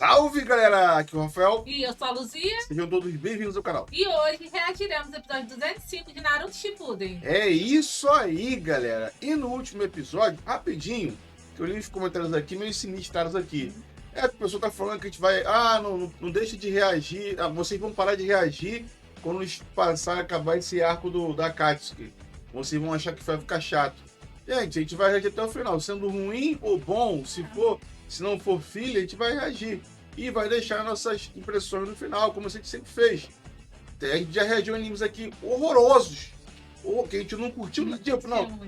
Salve, galera! Aqui é o Rafael. E eu sou a Luzia. Sejam todos bem-vindos ao canal. E hoje reagiremos ao episódio 205 de Naruto Shippuden. É isso aí, galera. E no último episódio, rapidinho, que eu li os comentários aqui, meio sinistrados aqui. A pessoa tá falando que a gente vai... não deixa de reagir. Vocês vão parar de reagir quando passar, acabar esse arco da Akatsuki. Vocês vão achar que vai ficar chato. Gente, a gente vai reagir até o final. Sendo ruim ou bom, se não for filha, a gente vai reagir. E vai deixar nossas impressões no final, como a gente sempre fez. A gente já reagiu a animes aqui horrorosos. Ou que a gente não curtiu. Tipo, não,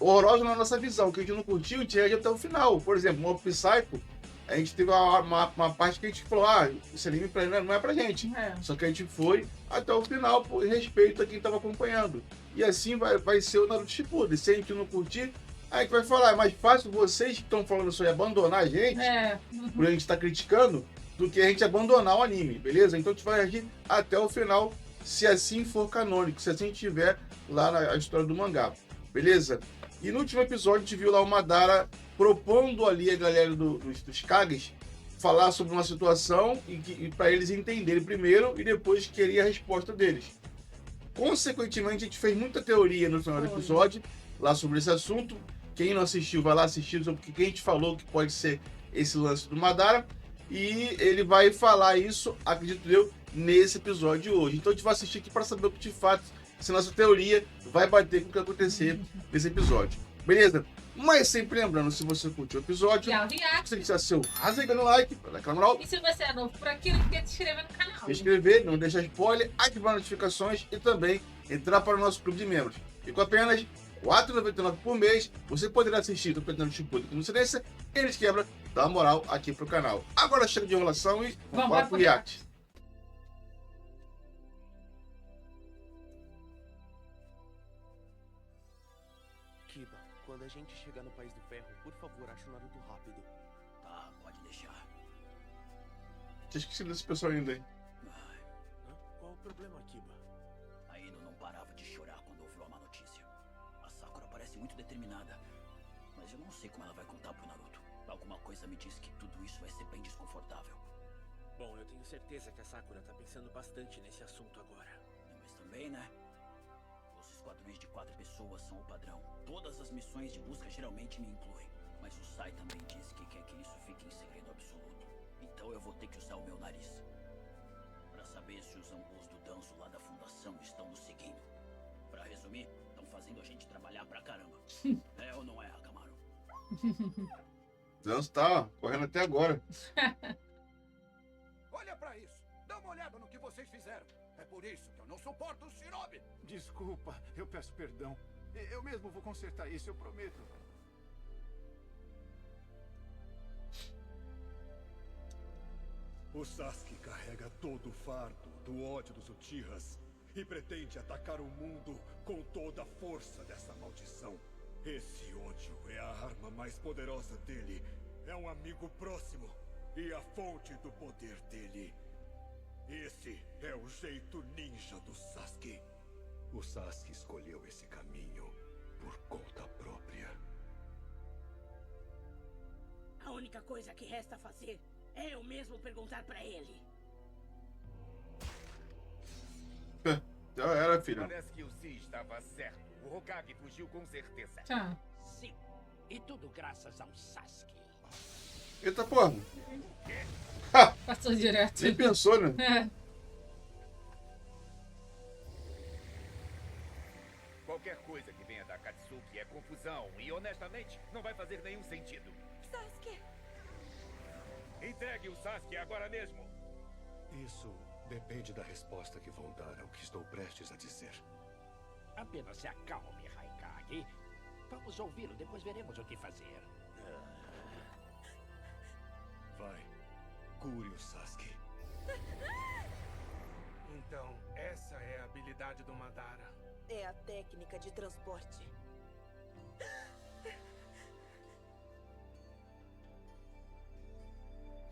horrorosos na nossa visão. Que a gente não curtiu, a gente reagiu até o final. Por exemplo, Mob Psycho, a gente teve uma parte que a gente falou, esse anime não é pra gente. Só que a gente foi até o final por respeito a quem estava acompanhando. E assim vai ser o Naruto Shippuden. Se a gente não curtir, a gente vai falar, é mais fácil vocês que estão falando sobre abandonar a gente, por a gente estar criticando, do que a gente abandonar o anime, beleza? Então a gente vai agir até o final, se assim for canônico, se assim tiver lá na história do mangá, beleza? E no último episódio a gente viu lá o Madara propondo ali a galera dos Kages falar sobre uma situação e para eles entenderem primeiro e depois querer a resposta deles. Consequentemente, a gente fez muita teoria no final do episódio lá sobre esse assunto. Quem não assistiu, vai lá assistir sobre o que a gente falou que pode ser esse lance do Madara. E ele vai falar isso, acredito eu, nesse episódio de hoje. Então a gente vai assistir aqui para saber o que de fato, se nossa teoria vai bater com o que vai acontecer nesse episódio. Beleza? Mas sempre lembrando, se você curtiu o episódio, se você quiser seu rasga no like, para dar aquela moral. E se você é novo por aqui, não esqueça de se inscrever no canal. Se inscrever, não deixar spoiler, ativar notificações e também entrar para o nosso clube de membros. E com apenas R$ 4,99 por mês, você poderá assistir o Naruto Shippuden com incidência, eles quebram, dá moral aqui pro canal. Agora chega de enrolação e vamos pro react. Kiba, quando a gente chegar no País do Ferro, por favor, ache o Naruto rápido. Tá, pode deixar. Tinha esquecido desse pessoal ainda, hein? Qual o problema, Kiba? A Ino não parava de chorar quando ouviu a má notícia. A Sakura parece muito determinada, mas eu não sei como ela vai contar pro Naruto. Alguma coisa me diz que tudo isso vai ser bem desconfortável. Bom, eu tenho certeza que a Sakura tá pensando bastante nesse assunto agora. Mas também, né? Os esquadrões de 4 pessoas são o padrão. Todas as missões de busca geralmente me incluem. Mas o Sai também disse que quer que isso fique em segredo absoluto. Então eu vou ter que usar o meu nariz. Pra saber se os ambos do Danzo lá da fundação estão nos seguindo. Pra resumir, estão fazendo a gente trabalhar pra caramba. É ou não é, Akamaru? Danço tá correndo até agora. Olha pra isso! Dá uma olhada no que vocês fizeram! É por isso que eu não suporto o Shinobi! Desculpa, eu peço perdão. Eu mesmo vou consertar isso, eu prometo. O Sasuke carrega todo o fardo do ódio dos Uchihas e pretende atacar o mundo com toda a força dessa maldição. Esse ódio é a arma mais poderosa dele. É um amigo próximo e a fonte do poder dele. Esse é o jeito ninja do Sasuke. O Sasuke escolheu esse caminho por conta própria. A única coisa que resta fazer é eu mesmo perguntar pra ele. Já era, filho. Parece que o Si estava certo. O Hokage fugiu com certeza. Tchau. Sim. E tudo graças ao Sasuke. Eita porra. Passou direto. Nem pensou, né? Qualquer coisa que venha da Katsuki é confusão e, honestamente, não vai fazer nenhum sentido. Sasuke! Entregue o Sasuke agora mesmo. Isso depende da resposta que vão dar ao que estou prestes a dizer. Apenas se acalme, Raikage. Vamos ouvi-lo, depois veremos o que fazer. Vai, cure o Sasuke. Então, essa é a habilidade do Madara. É a técnica de transporte.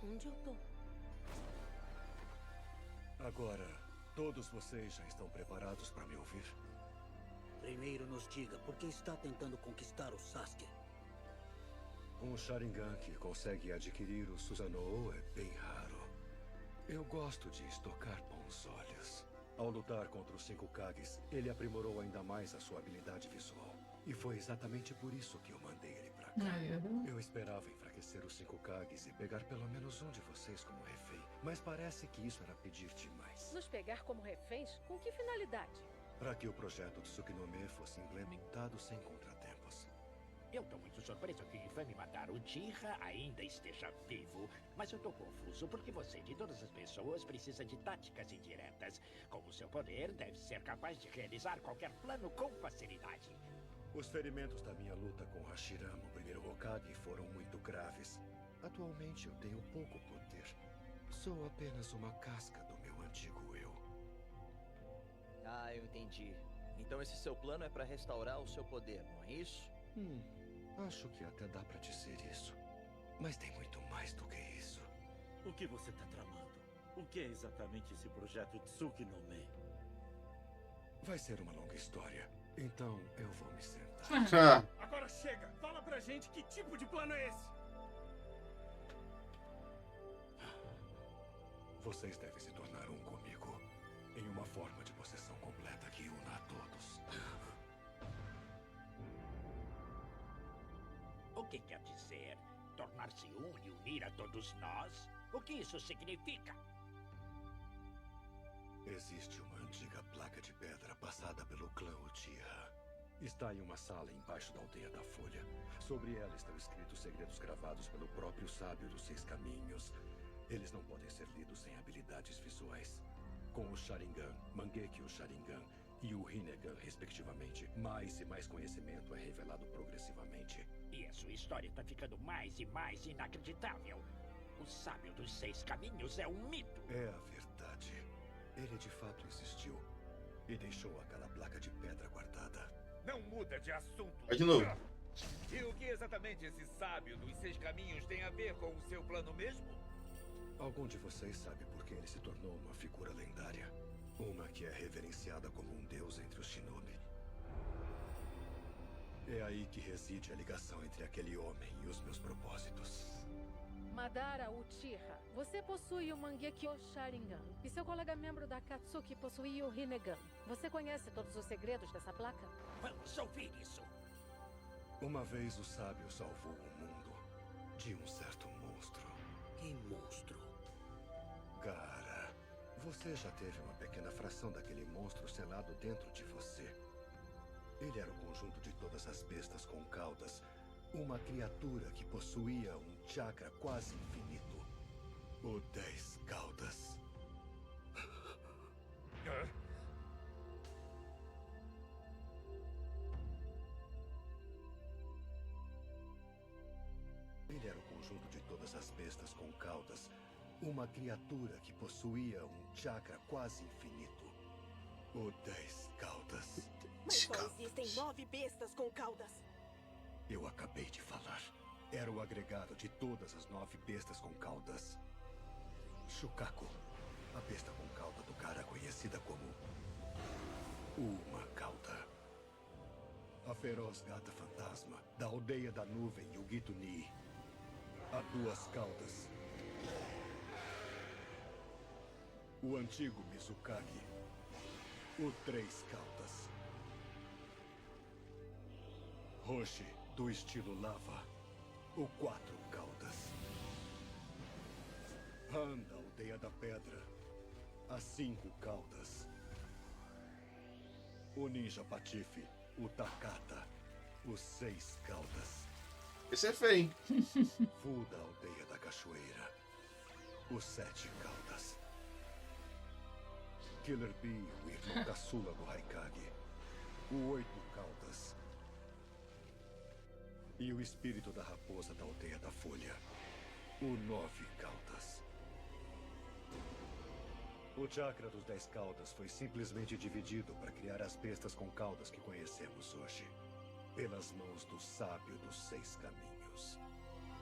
Onde eu tô? Agora, todos vocês já estão preparados para me ouvir? Primeiro nos diga por que está tentando conquistar o Sasuke. Um Sharingan que consegue adquirir o Susanoo é bem raro. Eu gosto de estocar bons olhos. Ao lutar contra os 5 Kages, ele aprimorou ainda mais a sua habilidade visual. E foi exatamente por isso que eu mandei ele pra cá. Eu esperava enfraquecer os 5 Kages e pegar pelo menos um de vocês como refém. Mas parece que isso era pedir demais. Nos pegar como reféns? Com que finalidade? Para que o projeto Tsukinome fosse implementado sem contratempos. Eu tô muito surpreso que o infame matar o Uchiha ainda esteja vivo. Mas eu tô confuso porque você, de todas as pessoas, precisa de táticas indiretas. Com o seu poder, deve ser capaz de realizar qualquer plano com facilidade. Os ferimentos da minha luta com Hashirama, o primeiro Hokage, foram muito graves. Atualmente eu tenho pouco poder. Sou apenas uma casca do meu antigo eu. Ah, eu entendi. Então esse seu plano é para restaurar o seu poder, não é isso? Acho que até dá pra dizer isso. Mas tem muito mais do que isso. O que você tá tramando? O que é exatamente esse projeto Tsukinome? Vai ser uma longa história. Então eu vou me sentar. Agora chega! Fala pra gente que tipo de plano é esse? Vocês devem se tornar um comigo. Em uma forma de possessão completa que una a todos. O que quer dizer? Tornar-se um e unir a todos nós? O que isso significa? Existe uma antiga placa de pedra passada pelo clã Uchiha. Está em uma sala embaixo da aldeia da Folha. Sobre ela estão escritos segredos gravados pelo próprio sábio dos 6 caminhos. Eles não podem ser lidos sem habilidades visuais. Com o Sharingan, Mangekyo Sharingan e o Rinnegan, respectivamente, mais e mais conhecimento é revelado progressivamente. E a sua história tá ficando mais e mais inacreditável. O sábio dos 6 caminhos é um mito. É a verdade. Ele de fato existiu. E deixou aquela placa de pedra guardada. Não muda de assunto. Vai de novo. E o que exatamente esse sábio dos 6 caminhos tem a ver com o seu plano mesmo? Algum de vocês sabe por que ele se tornou uma figura lendária? Uma que é reverenciada como um deus entre os shinobi. É aí que reside a ligação entre aquele homem e os meus propósitos. Madara Uchiha, você possui o Mangekyo Sharingan. E seu colega membro da Akatsuki possuía o Rinnegan. Você conhece todos os segredos dessa placa? Vamos ouvir isso. Uma vez o sábio salvou o mundo de um certo monstro. Que monstro? Gaara, você já teve uma pequena fração daquele monstro selado dentro de você. Ele era o conjunto de todas as bestas com caudas. Uma criatura que possuía um chakra quase infinito. O 10 caudas. Ele era o conjunto de todas as bestas com caudas. Uma criatura que possuía um chakra quase infinito. O 10 caudas. Mas só existem 9 bestas com caudas. Eu acabei de falar. Era o agregado de todas as 9 bestas com caudas. Shukaku, a besta com cauda do cara conhecida como uma cauda. A feroz gata fantasma da aldeia da nuvem Yugito-ni. A 2 caudas. O antigo Mizukagi. O 3 caudas. Roshi, do estilo lava. O 4 caudas. Han, da aldeia da pedra. A 5 caudas. O ninja patife. O Takata. Os 6 caudas. Esse é feio, hein? Fu, da aldeia da cachoeira. Os 7 caudas. Killer Bee, o irmão caçula do Haikage. O 8 caudas. E o espírito da raposa da aldeia da Folha. O 9 caudas. O chakra dos 10 caudas foi simplesmente dividido para criar as bestas com caudas que conhecemos hoje. Pelas mãos do sábio dos 6 caminhos.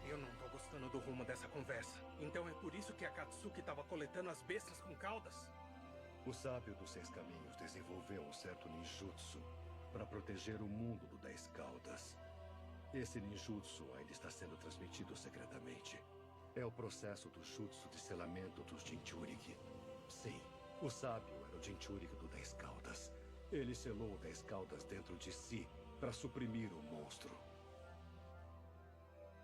Eu não tô gostando do rumo dessa conversa. Então é por isso que a Akatsuki estava coletando as bestas com caudas? O sábio dos 6 caminhos desenvolveu um certo ninjutsu para proteger o mundo do 10 caudas. Esse ninjutsu ainda está sendo transmitido secretamente. É o processo do jutsu de selamento dos Jinchuriki. Sim, o sábio era o Jinchuriki do 10 Caudas. Ele selou 10 Caudas dentro de si para suprimir o monstro.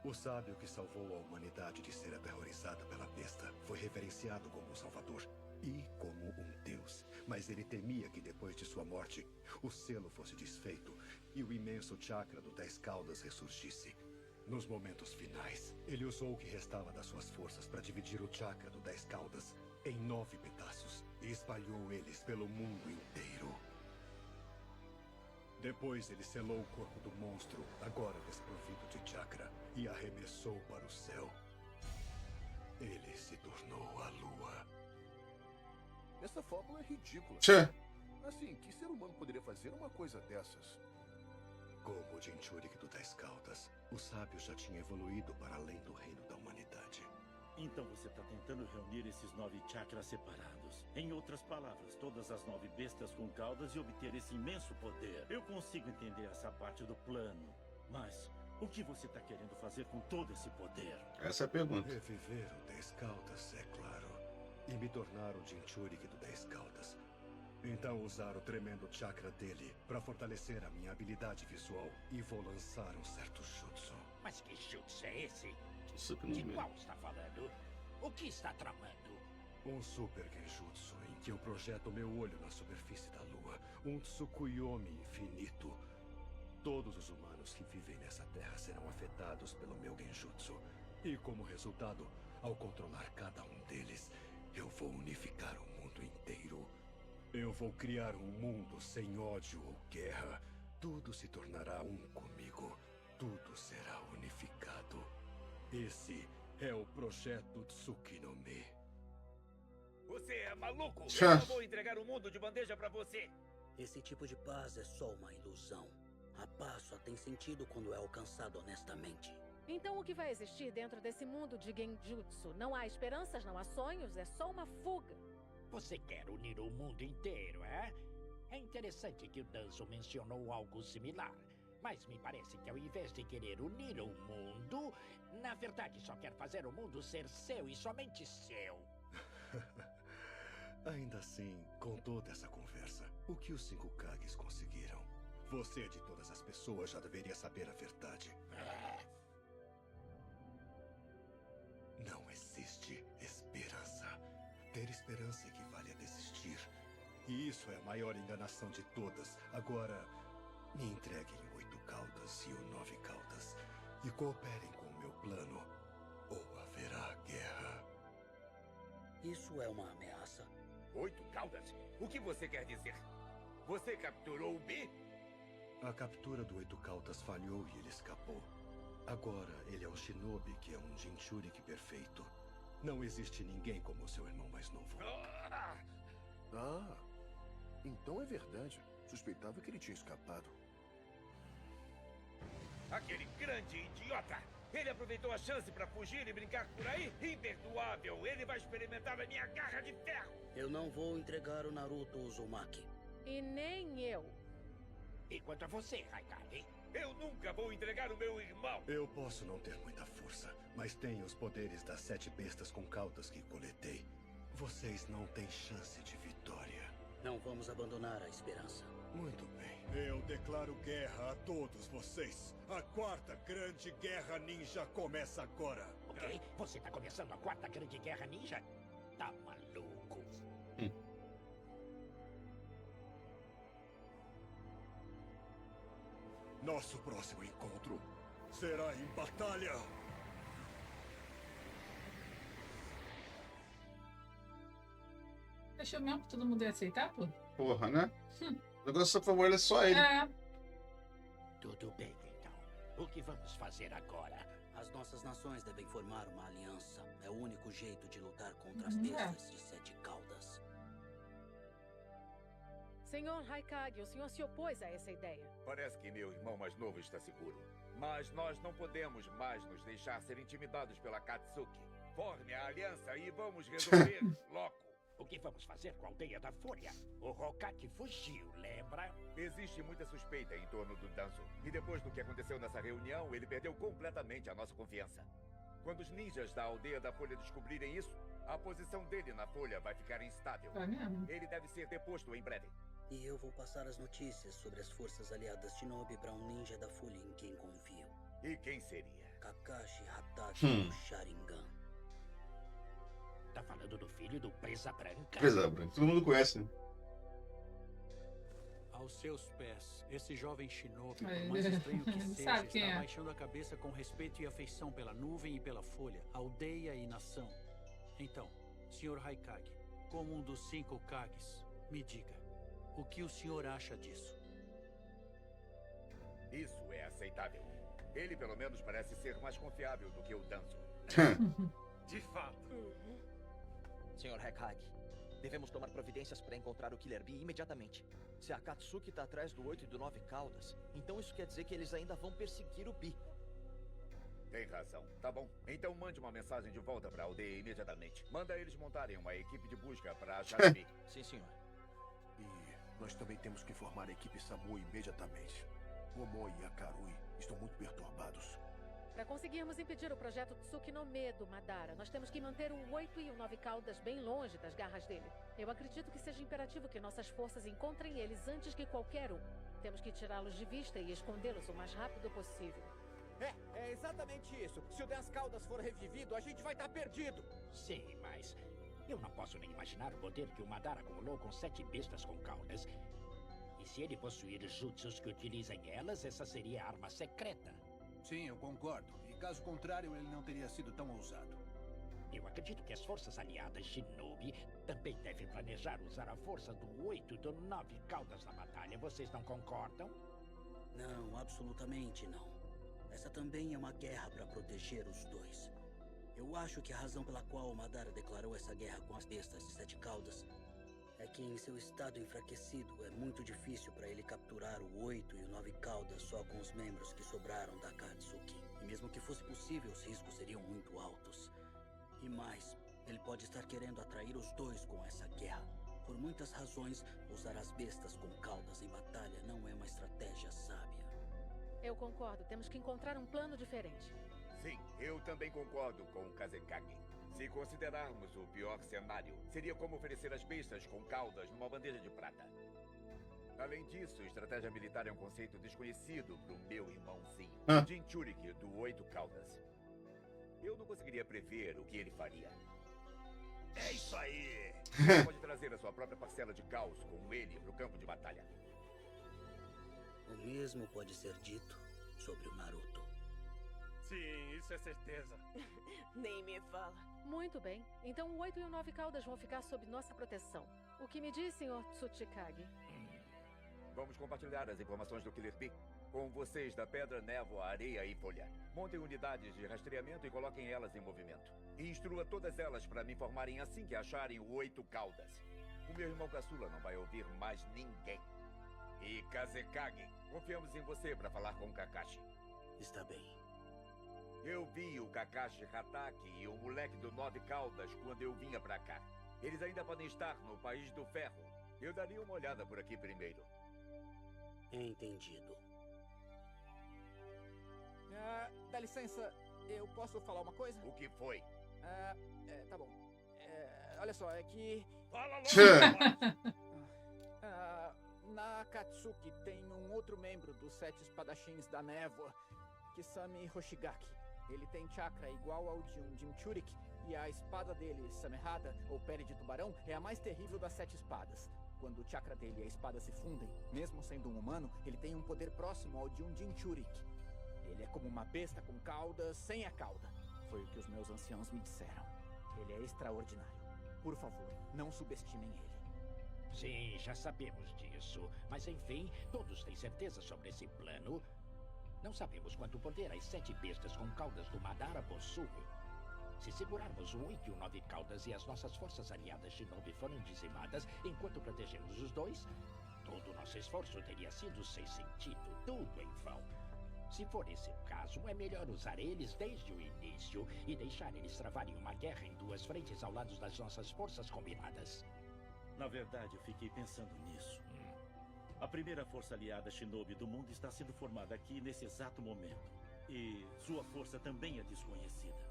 O sábio que salvou a humanidade de ser aterrorizada pela besta foi reverenciado como um salvador e como um deus. Mas ele temia que depois de sua morte, o selo fosse desfeito e o imenso chakra do 10 Caudas ressurgisse. Nos momentos finais, ele usou o que restava das suas forças para dividir o chakra do 10 Caudas em 9 pedaços e espalhou eles pelo mundo inteiro. Depois ele selou o corpo do monstro, agora desprovido de chakra, e arremessou para o céu. Ele se tornou a lua. Essa fórmula é ridícula. Tchê. Assim, que ser humano poderia fazer uma coisa dessas? Como o Jinchuriki do 10 Caudas, o sábio já tinha evoluído para além do reino da humanidade. Então você está tentando reunir esses 9 chakras separados. Em outras palavras, todas as 9 bestas com caudas e obter esse imenso poder. Eu consigo entender essa parte do plano. Mas o que você está querendo fazer com todo esse poder? Essa é a pergunta. Reviver o 10 Caudas, é claro. E me tornar o Jinchuriki do 10 Caudas. Então usar o tremendo chakra dele para fortalecer a minha habilidade visual. E vou lançar um certo jutsu. Mas que jutsu é esse? De De qual está falando? O que está tramando? Um super genjutsu em que eu projeto meu olho na superfície da lua. Um Tsukuyomi infinito. Todos os humanos que vivem nessa terra serão afetados pelo meu genjutsu. E como resultado, ao controlar cada um deles, eu vou unificar o mundo inteiro. Eu vou criar um mundo sem ódio ou guerra. Tudo se tornará um comigo. Tudo será unificado. Esse é o projeto Tsuki no Mi. Você é maluco? Tchê. Eu não vou entregar o mundo de bandeja pra você. Esse tipo de paz é só uma ilusão. A paz só tem sentido quando é alcançada honestamente. Então o que vai existir dentro desse mundo de genjutsu? Não há esperanças, não há sonhos, é só uma fuga. Você quer unir o mundo inteiro, é? É interessante que o Danzo mencionou algo similar. Mas me parece que ao invés de querer unir o mundo, na verdade só quer fazer o mundo ser seu e somente seu. Ainda assim, com toda essa conversa, o que os 5 Kages conseguiram? Você, de todas as pessoas, já deveria saber a verdade. Não existe esperança. Ter esperança equivale a desistir. E isso é a maior enganação de todas. Agora, me entreguem o 8 Caudas e o 9 Caudas e cooperem com o meu plano, ou haverá guerra. Isso é uma ameaça? 8 caudas? O que você quer dizer? Você capturou o Bi? A captura do 8 Caudas falhou e ele escapou. Agora ele é um shinobi que é um Jinchuriki perfeito. Não existe ninguém como seu irmão mais novo. Ah, então é verdade. Suspeitava que ele tinha escapado. Aquele grande idiota! Ele aproveitou a chance pra fugir e brincar por aí? Imperdoável! Ele vai experimentar a minha garra de ferro! Eu não vou entregar o Naruto Uzumaki. E nem eu. E quanto a você, Raikage? Eu nunca vou entregar o meu irmão! Eu posso não ter muita força, mas tenho os poderes das 7 bestas com caudas que coletei. Vocês não têm chance de vitória. Não vamos abandonar a esperança. Muito bem. Eu declaro guerra a todos vocês. A 4ª Grande Guerra Ninja começa agora. O quê? Você tá começando a 4ª Grande Guerra Ninja? Tá maluco? Nosso próximo encontro será em batalha. Achou mesmo que todo mundo ia aceitar, pô? Porra, né? O negócio, por favor, é só ele. É. Tudo bem, então. O que vamos fazer agora? As nossas nações devem formar uma aliança. É o único jeito de lutar contra as bestas de 7 caudas. Senhor Raikage, o senhor se opôs a essa ideia. Parece que meu irmão mais novo está seguro. Mas nós não podemos mais nos deixar ser intimidados pela Katsuki. Forme a aliança e vamos resolver logo. O que vamos fazer com a Aldeia da Fúria? O Hokage fugiu, lembra? Existe muita suspeita em torno do Danzo. E depois do que aconteceu nessa reunião, ele perdeu completamente a nossa confiança. Quando os ninjas da aldeia da Folha descobrirem isso, a posição dele na Folha vai ficar instável. É mesmo? Ele deve ser deposto em breve. E eu vou passar as notícias sobre as forças aliadas Shinobi para um ninja da Folha em quem confio. E quem seria? Kakashi Hatake do Sharingan. Tá falando do filho do Presa Branca? Presa Branca, todo mundo conhece, né? Aos seus pés, esse jovem shinobi, Mas por mais estranho que seja, sabe quem está é? baixando a cabeça com respeito e afeição pela nuvem e pela folha, aldeia e nação. Então, Sr. Haikage, como um dos 5 Kages, me diga, o que o senhor acha disso? Isso é aceitável. Ele, pelo menos, parece ser mais confiável do que o Danzo. De fato. Sr. Haikage, devemos tomar providências para encontrar o Killer Bee imediatamente. Se a Akatsuki está atrás do 8 e do 9 caudas, então isso quer dizer que eles ainda vão perseguir o Bee. Tem razão. Tá bom. Então mande uma mensagem de volta para a aldeia imediatamente. Manda eles montarem uma equipe de busca para achar o Bee. Sim, senhor. E nós também temos que informar a equipe Samu imediatamente. Momoi e Akarui estão muito perturbados. Para conseguirmos impedir o projeto Tsuki no Me do Madara, nós temos que manter o 8 e o 9 caudas bem longe das garras dele. Eu acredito que seja imperativo que nossas forças encontrem eles antes que qualquer um. Temos que tirá-los de vista e escondê-los o mais rápido possível. É exatamente isso. Se o 10 caudas for revivido, a gente vai estar perdido. Sim, mas eu não posso nem imaginar o poder que o Madara acumulou com 7 bestas com caudas. E se ele possuir jutsus que utilizem elas, essa seria a arma secreta. Sim, eu concordo. E caso contrário, ele não teria sido tão ousado. Eu acredito que as forças aliadas Shinobi também devem planejar usar a força do 8 e do 9 caudas na batalha. Vocês não concordam? Não, absolutamente não. Essa também é uma guerra para proteger os dois. Eu acho que a razão pela qual o Madara declarou essa guerra com as bestas de 7 caudas é que em seu estado enfraquecido é muito difícil para ele capturar o 8 e o 9 caudas só com os membros que sobraram da Akatsuki. E mesmo que fosse possível, os riscos seriam muito altos. E mais, ele pode estar querendo atrair os dois com essa guerra. Por muitas razões, usar as bestas com caudas em batalha não é uma estratégia sábia. Eu concordo, temos que encontrar um plano diferente. Sim, eu também concordo com o Kazekage. Se considerarmos o pior cenário, seria como oferecer as bestas com caudas numa bandeja de prata. Além disso, estratégia militar é um conceito desconhecido pro meu irmãozinho, Jinchuriki, do 8 caudas. Eu não conseguiria prever o que ele faria. É isso aí! Você pode trazer a sua própria parcela de caos com ele pro campo de batalha. O mesmo pode ser dito sobre o Naruto. Sim, isso é certeza. Nem me fala. Muito bem. Então o 8 e o 9 caudas vão ficar sob nossa proteção. O que me diz, Sr. Tsuchikage? Vamos compartilhar as informações do Killer Bee com vocês da Pedra, Névoa, Areia e Folha. Montem unidades de rastreamento e coloquem elas em movimento. E instrua todas elas para me informarem assim que acharem o 8 caudas. O meu irmão caçula não vai ouvir mais ninguém. E Kazekage, confiamos em você para falar com o Kakashi. Está bem. Eu vi o Kakashi Hatake e o moleque do 9 caudas quando eu vinha pra cá. Eles ainda podem estar no País do Ferro. Eu daria uma olhada por aqui primeiro. Entendido. Dá licença, eu posso falar uma coisa? O que foi? Tá bom. Olha só, é que... Fala logo! Na Akatsuki tem um outro membro dos 7 espadachins da névoa, Kisame Hoshigaki. Ele tem chakra igual ao de um Jinchuriki, e a espada dele, Samehada, ou Pele de Tubarão, é a mais terrível das 7 espadas. Quando o chakra dele e a espada se fundem, mesmo sendo um humano, ele tem um poder próximo ao de um Jinchuriki. Ele é como uma besta com cauda sem a cauda. Foi o que os meus anciãos me disseram. Ele é extraordinário. Por favor, não subestimem ele. Sim, já sabemos disso. Mas enfim, todos têm certeza sobre esse plano. Não sabemos quanto poder as 7 bestas com caudas do Madara possuem. Se segurarmos o 8 e o 9 caudas e as nossas forças aliadas Shinobi forem dizimadas enquanto protegemos os dois, todo o nosso esforço teria sido sem sentido, tudo em vão. Se for esse o caso, é melhor usar eles desde o início e deixar eles travarem uma guerra em 2 frentes ao lado das nossas forças combinadas. Na verdade, eu fiquei pensando nisso. A primeira força aliada Shinobi do mundo está sendo formada aqui nesse exato momento. E sua força também é desconhecida.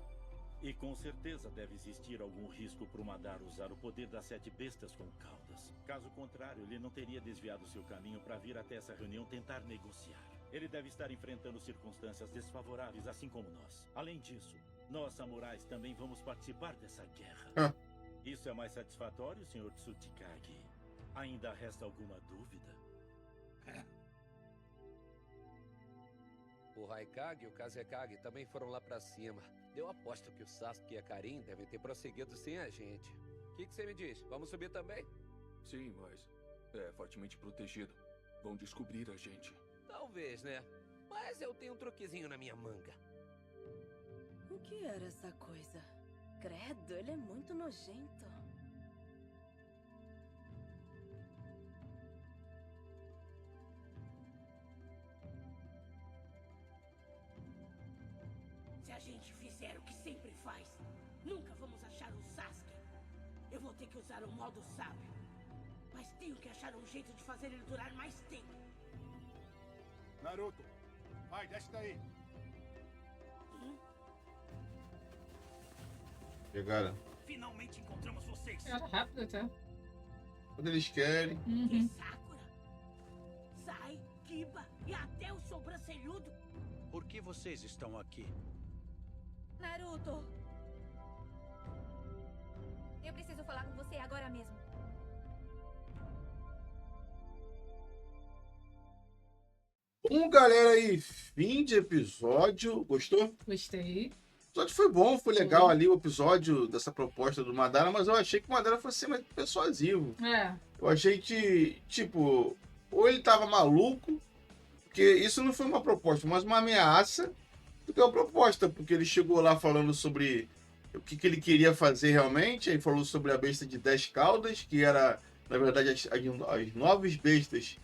E com certeza deve existir algum risco para o Madara usar o poder das 7 bestas com caudas. Caso contrário, ele não teria desviado seu caminho para vir até essa reunião tentar negociar. Ele deve estar enfrentando circunstâncias desfavoráveis, assim como nós. Além disso, nós, samurais, também vamos participar dessa guerra. Isso é mais satisfatório, Sr. Tsuchikage? Ainda resta alguma dúvida? O Raikage e o Kazekage também foram lá pra cima. Eu aposto que o Sasuke e a Karin devem ter prosseguido sem a gente. O que você me diz? Vamos subir também? Sim, mas é fortemente protegido. Vão descobrir a gente. Talvez, né? Mas eu tenho um truquezinho na minha manga. O que era essa coisa? Credo, ele é muito nojento. Se a gente fizer o que sempre faz, nunca vamos achar o Sasuke. Eu vou ter que usar o modo sábio. Mas tenho que achar um jeito de fazer ele durar mais tempo. Naruto, vai, desce daí. Chegaram. Finalmente encontramos vocês. Era rápido até. Quando eles querem. E Sakura, Sai, Kiba e até o sobrancelhudo. Por que vocês estão aqui? Naruto! Eu preciso falar com você agora mesmo. Galera aí, fim de episódio. Gostou? Gostei. O episódio foi bom, foi legal ali o episódio dessa proposta do Madara, mas eu achei que o Madara fosse ser mais persuasivo. Eu achei que, tipo, ou ele tava maluco, porque isso não foi uma proposta, mas uma ameaça do que uma proposta, porque ele chegou lá falando sobre o que ele queria fazer realmente, aí falou sobre a besta de 10 caudas, que era, na verdade, as 9 bestas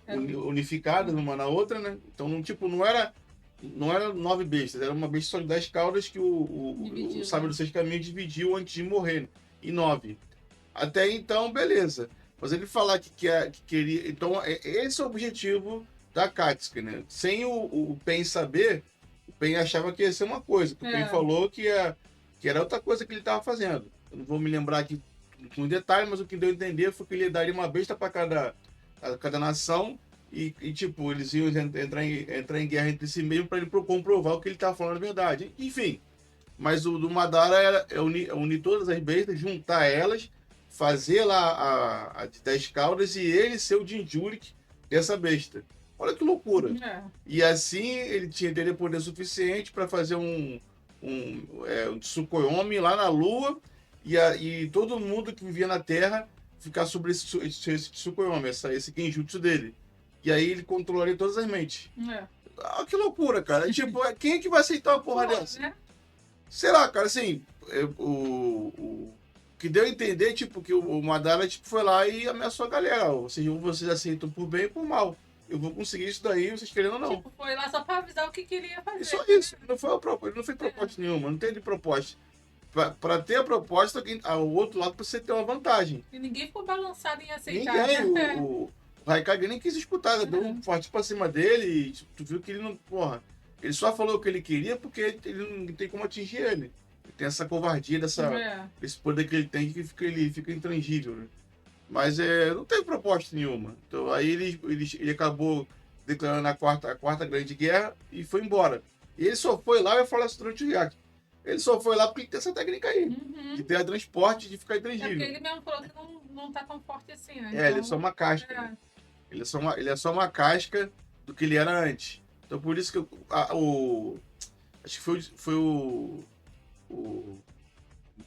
unificadas uma na outra, né? Então, não era 9 bestas, era uma besta só de 10 caudas que o Sábio dos 6 Caminhos dividiu antes de morrer, né? Em 9. Até então, beleza. Mas ele falar que queria... Então, esse é o objetivo da Akatsuki, né? Sem o Pen saber, o Pen achava que ia ser uma coisa. O Pen falou que era outra coisa que ele estava fazendo. Eu não vou me lembrar aqui com detalhe, mas o que deu a entender foi que ele daria uma besta para cada nação e, tipo, eles iam entrar em guerra entre si mesmo para ele comprovar o que ele estava falando a verdade. Enfim, mas o do Madara é unir todas as bestas, juntar elas, fazer lá a de 10 caudas e ele ser o Jinchuriki dessa besta. Olha que loucura. E assim ele teria poder suficiente para fazer um Tsukuyomi lá na Lua e todo mundo que vivia na Terra ficar sobre esse Tsukuyomi, esse Genjutsu dele. E aí ele controlaria todas as mentes. Que loucura, cara. Tipo, quem é que vai aceitar uma porra dessa? Né? Sei lá, cara, assim, o que deu a entender, tipo, que o Madara tipo, foi lá e ameaçou a galera. Ou seja, vocês aceitam por bem ou por mal. Eu vou conseguir isso daí, vocês querendo ou não. Tipo, foi lá só pra avisar o que queria fazer. E só isso. Ele não fez proposta nenhuma, não teve proposta. Pra ter a proposta, o outro lado precisa ter uma vantagem. E ninguém ficou balançado em aceitar. Ninguém. O Raikage nem quis escutar, deu um forte pra cima dele e tu viu que ele não... Porra, ele só falou o que ele queria porque ele não tem como atingir ele. Ele tem essa covardia, esse poder que ele tem que ele fica intangível, né? Mas não teve proposta nenhuma. Então aí ele acabou declarando a quarta grande guerra e foi embora. E ele só foi lá e falar isso durante o Yaki. Ele só foi lá porque tem essa técnica aí. De ter transporte de ficar intangível. Porque ele mesmo falou que não tá tão forte assim, né? Ele é só uma casca. Né? Ele é só uma casca do que ele era antes. Então por isso que acho que foi o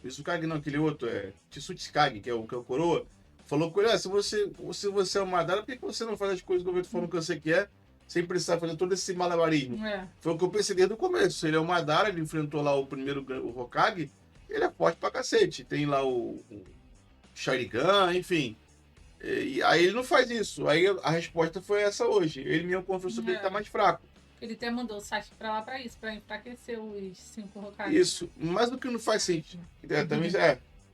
Mizukage, não, aquele outro, Tsuchikage, que é o coroa, falou com ele, se você é o Madara, por que você não faz as coisas do governo falando que você quer, sem precisar fazer todo esse malabarismo? Foi o que eu pensei desde o começo. Ele é o Madara, ele enfrentou lá o Hokage, ele é forte pra cacete. Tem lá o Sharingan, enfim. E aí ele não faz isso. Aí a resposta foi essa hoje. Ele mesmo confessou que ele tá mais fraco. Ele até mandou o Sasuke pra lá pra isso, pra enfraquecer os 5 Hokage. Isso, mas o que não faz sentido.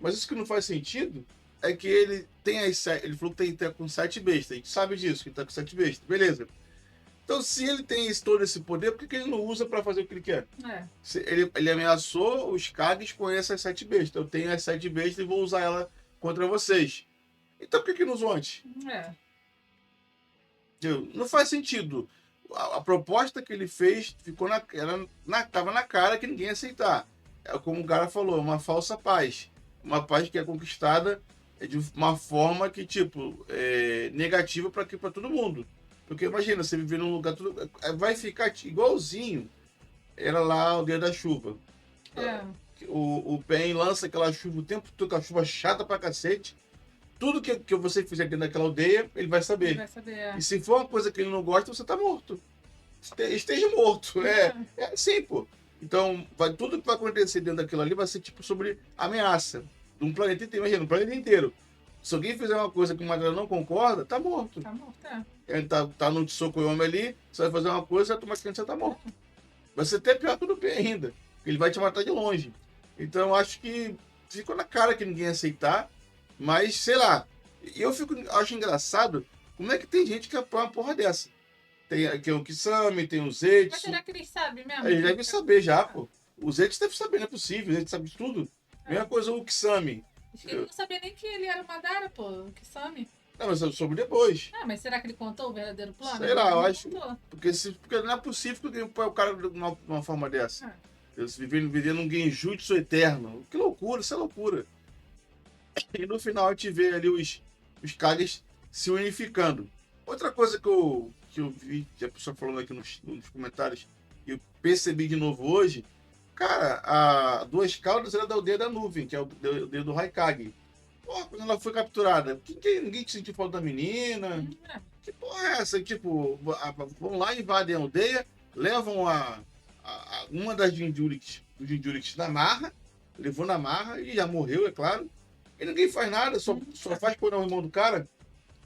Mas isso que não faz sentido é que ele tem as 7. Ele falou que tem com 7 bestas. A gente sabe disso, que ele tá com 7 bestas. Beleza. Então, se ele tem todo esse poder, por que ele não usa pra fazer o que ele quer? É. Ele ameaçou os Kages com essas 7 bestas. Eu tenho as 7 bestas e vou usar ela contra vocês. Então, por que não usou antes? É. Não faz sentido. A proposta que ele fez ficou tava na cara que ninguém ia aceitar. É como o cara falou, uma falsa paz. Uma paz que é conquistada de uma forma que, tipo, é negativa para todo mundo. Porque imagina, você viver num lugar tudo. Vai ficar igualzinho. Era lá o dia da chuva. É. O Pen lança aquela chuva o tempo todo, aquela chuva chata pra cacete. Tudo que você fizer dentro daquela aldeia, ele vai saber. Ele vai saber, é. E se for uma coisa que ele não gosta, você tá morto. Esteja morto. É assim, pô. Então, tudo que vai acontecer dentro daquilo ali vai ser tipo sobre ameaça de um planeta inteiro. Imagina, um planeta inteiro. Se alguém fizer uma coisa que o Madara não concorda, tá morto. Tá morto, é. Ele tá no Tsukuyomi ali, você vai fazer uma coisa, você vai tomar quente, você tá morto. Vai ser até pior que o do Pen ainda. Ele vai te matar de longe. Então, eu acho que ficou na cara que ninguém ia aceitar. Mas, sei lá, acho engraçado como é que tem gente que apoia uma porra dessa. Tem aqui o Kisame, tem o Zetsu. Mas será que eles sabem mesmo? Eles devem saber já, pô. O Zetsu deve saber, não é possível. O Zetsu sabe de tudo. Mesma coisa o Kisame. Acho que ele não sabia nem que ele era o Madara, pô, o Kisame. Não, mas eu soube depois. Ah, mas será que ele contou o verdadeiro plano? Sei lá, eu acho. Contou. Porque não é possível que alguém apoie o cara de uma forma dessa. Eles vivendo num genjutsu eterno. Que loucura, isso é loucura. E no final a gente vê ali os Kages se unificando. Outra coisa que eu vi, a pessoa falando aqui nos comentários, e eu percebi de novo hoje, cara, a Duas Caudas era da aldeia da nuvem, que é o aldeia do Raikage. Porra, quando ela foi capturada, ninguém sentiu falta da menina. Que porra é essa? Tipo, vão lá, invadem a aldeia, levam uma das Jinjuriks na marra, levou na marra e já morreu, é claro. E ninguém faz nada, só faz pôr o irmão do cara.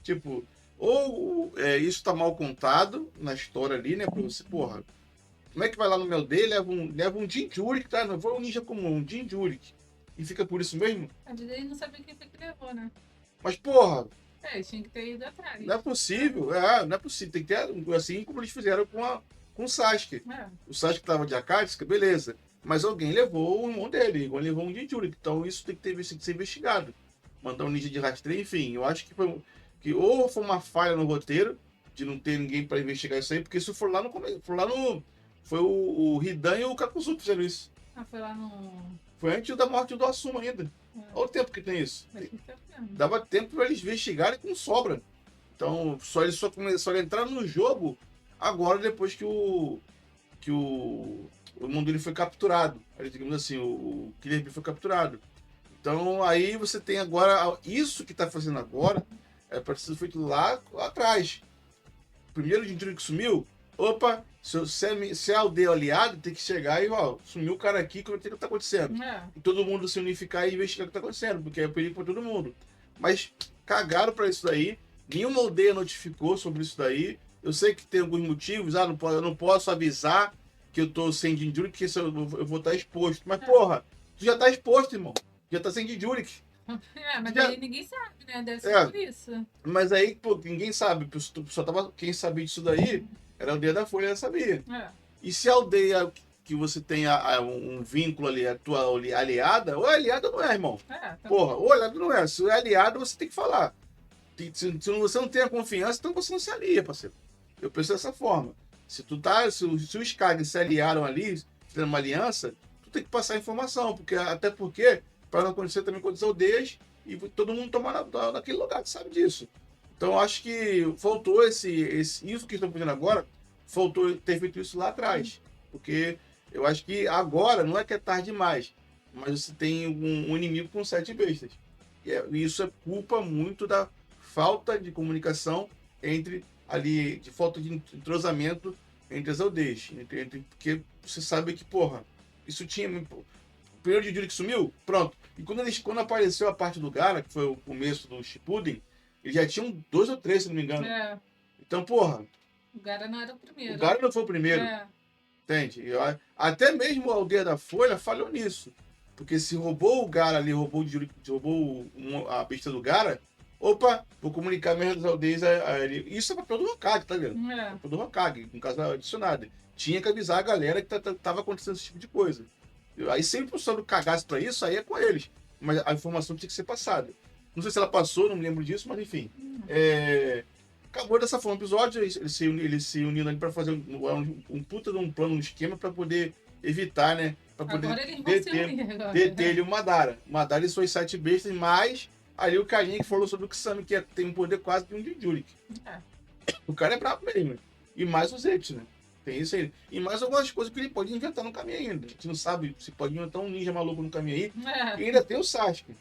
Tipo, ou isso tá mal contado na história ali, né? Pra você, porra, como é que vai lá no meu aldeia e leva um Jinjurik, tá? Não foi um ninja comum, um Jinjurik. E fica por isso mesmo? A Disney não sabia quem foi que levou, né? Mas, porra... tinha que ter ido atrás. Não é possível, não é possível. Tem que ter, assim como eles fizeram com o Sasuke. O Sasuke tava de Akatsuki, beleza. Mas alguém levou o irmão dele, alguém levou um Jinjurik. Então isso tem que ser investigado. Mandar um ninja de rastreio, enfim. Eu acho que ou foi uma falha no roteiro, de não ter ninguém para investigar isso aí, porque isso foi lá no começo. Foi o Hidan e o Kakuzu que fizeram isso. Foi lá no... Foi antes da morte do Asuma ainda. Olha o tempo que tem isso. Dava tempo para eles investigarem com sobra. Então, eles só entraram no jogo agora, depois que o mundo dele foi capturado. Digamos assim, o Killer Bee foi capturado. Então, aí você tem agora... Isso que está fazendo agora é para ser feito lá atrás. Primeiro o Jinjuriki que sumiu. Opa, se é aldeia aliado, tem que chegar e, sumiu o cara aqui, o que está acontecendo? E todo mundo se unificar e investigar o que está acontecendo, porque é perigo para todo mundo. Mas cagaram para isso daí, nenhuma aldeia notificou sobre isso daí. Eu sei que tem alguns motivos, eu não posso avisar que eu tô sem Jinjuriki, porque eu vou estar exposto. Mas, porra, tu já tá exposto, irmão. Já tá sem Jinjuriki. Mas aí ninguém sabe, né? Deve ser por isso. Mas aí, pô, ninguém sabe. Quem sabia disso daí era a aldeia da Folha, ela sabia. E se a aldeia que você tem um vínculo ali, a tua aliada, ou é aliada ou não é, irmão. Porra, ou aliada não é. Se é aliado, você tem que falar. Se você não tem a confiança, então você não se alia, parceiro. Eu penso dessa forma. Se os Kages se aliaram ali, fizeram uma aliança, tu tem que passar a informação, até porque, para não acontecer também com as aldeias, e todo mundo tomar naquele lugar, que sabe disso. Então, acho que faltou isso que estão fazendo agora, faltou ter feito isso lá atrás. Porque eu acho que agora, não é que é tarde demais, mas você tem um inimigo com 7 bestas. E isso é culpa muito da falta de comunicação de falta de entrosamento entre as aldeias. Porque você sabe que, porra, isso tinha... O primeiro Jinjuriki sumiu, pronto. E quando apareceu a parte do Gaara, que foi o começo do Shippuden, eles já tinham 2 ou 3, se não me engano. Então, porra... O Gaara não era o primeiro. O Gaara não foi o primeiro. Entende? Até mesmo a aldeia da Folha falhou nisso. Porque se roubou o Gaara ali, roubou a besta do Gaara, opa, vou comunicar minhas aldeias a ele. Isso é papel do Hokage, tá vendo? É. Papel do Hokage, no caso adicionado. Tinha que avisar a galera que tava acontecendo esse tipo de coisa. Aí sempre o pessoal cagasse pra isso, aí é com eles. Mas a informação tinha que ser passada. Não sei se ela passou, não me lembro disso, mas enfim. Acabou dessa forma o episódio, eles se unindo ali pra fazer um puta de um plano, um esquema pra poder evitar, né? Pra poder Agora eles vão se unir agora. deter ele o Madara. Madara e suas 7 bestas, mas ali o carinha que falou sobre o Kisame, que tem um poder quase de um Jinchuriki. O cara é brabo mesmo. E mais os Zepes, né? Tem isso aí. E mais algumas coisas que ele pode inventar no caminho ainda. A gente não sabe se pode inventar um ninja maluco no caminho aí. E ainda tem o Sasuke.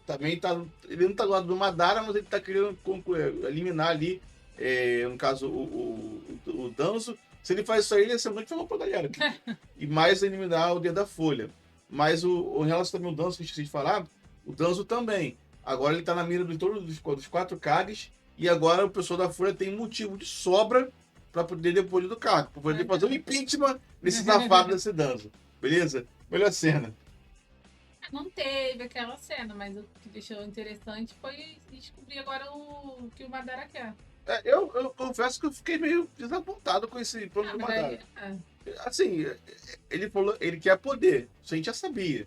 Também tá, ele não tá do lado do Madara, mas ele tá querendo eliminar ali, no caso, o Danzo. Se ele faz isso aí, ele ia ser muito falou pra galera. E mais eliminar o Dedo da Folha. Mas em relação também ao Danzo, que eu esqueci de falar, o Danzo também. Agora ele tá na mira de todos dos 4 Kages. E agora o pessoal da Folha tem motivo de sobra pra poder depois do cargo. Pra poder fazer um impeachment nesse safado desse Danzo. Beleza? Melhor cena. Não teve aquela cena, mas o que deixou interessante foi descobrir agora o que o Madara quer. Eu confesso que eu fiquei meio desapontado com esse plano do Madara. Assim, ele falou, ele quer poder, isso a gente já sabia.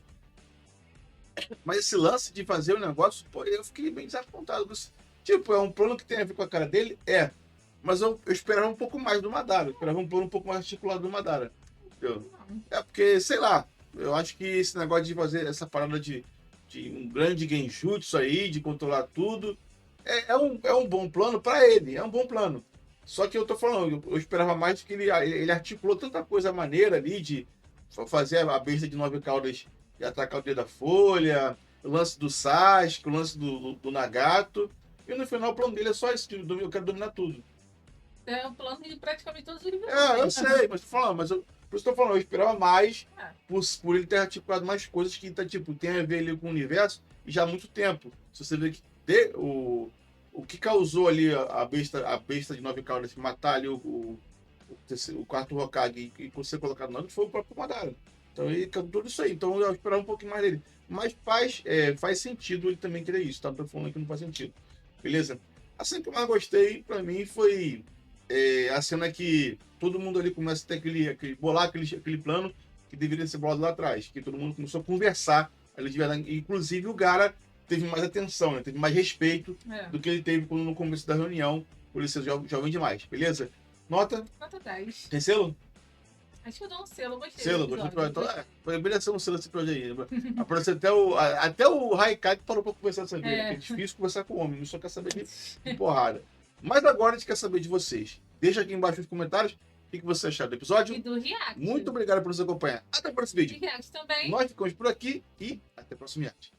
Mas esse lance de fazer o negócio, pô, eu fiquei bem desapontado com isso. Tipo, é um plano que tem a ver com a cara dele? Mas eu esperava um pouco mais do Madara. Eu esperava um plano um pouco mais articulado do Madara. Entendeu? Porque, sei lá, eu acho que esse negócio de fazer essa parada de um grande genjutsu aí, de controlar tudo, é um bom plano pra ele, é um bom plano. Só que eu tô falando, eu esperava mais que ele articulou tanta coisa maneira ali, de fazer a besta de 9 caudas e atacar o Dedo da Folha, o lance do Sasuke, o lance do Nagato, e no final o plano dele é só esse, eu quero dominar tudo. É o plano de praticamente todos os livros. Eu sei, mas tô falando, por isso que eu tô falando, eu esperava mais por ele ter articulado mais coisas que tipo, tem a ver ali com o universo e já há muito tempo. Se você vê que o que causou ali a besta de 9 caudas matar ali o 4º Hokage e ser colocado no nome foi o próprio Madara. Então ele tudo isso aí. Então eu esperava um pouquinho mais dele. Mas faz sentido ele também querer isso, tá? Não tô falando que não faz sentido. Beleza? A cena que eu mais gostei, pra mim, foi a cena que todo mundo ali começa a ter bolar aquele plano que deveria ser bolado lá atrás. Que todo mundo começou a conversar ali de verdade. Inclusive o Gaara teve mais atenção, né? Teve mais respeito do que ele teve no começo da reunião, por ele ser jovem demais, beleza? Nota? Nota 10. Tem selo? Acho que eu dou um selo, gostei. Selo, gostei. Então, deveria ser um selo esse episódio aí. Apareceu até o Haikage parou pra conversar dessa vez. É difícil conversar com o homem, não só quer saber de porrada. Mas agora a gente quer saber de vocês. Deixa aqui embaixo nos comentários o que você achou do episódio. E do react. Muito obrigado por nos acompanhar. Até o próximo vídeo. E react também. Nós ficamos por aqui e até o próximo react.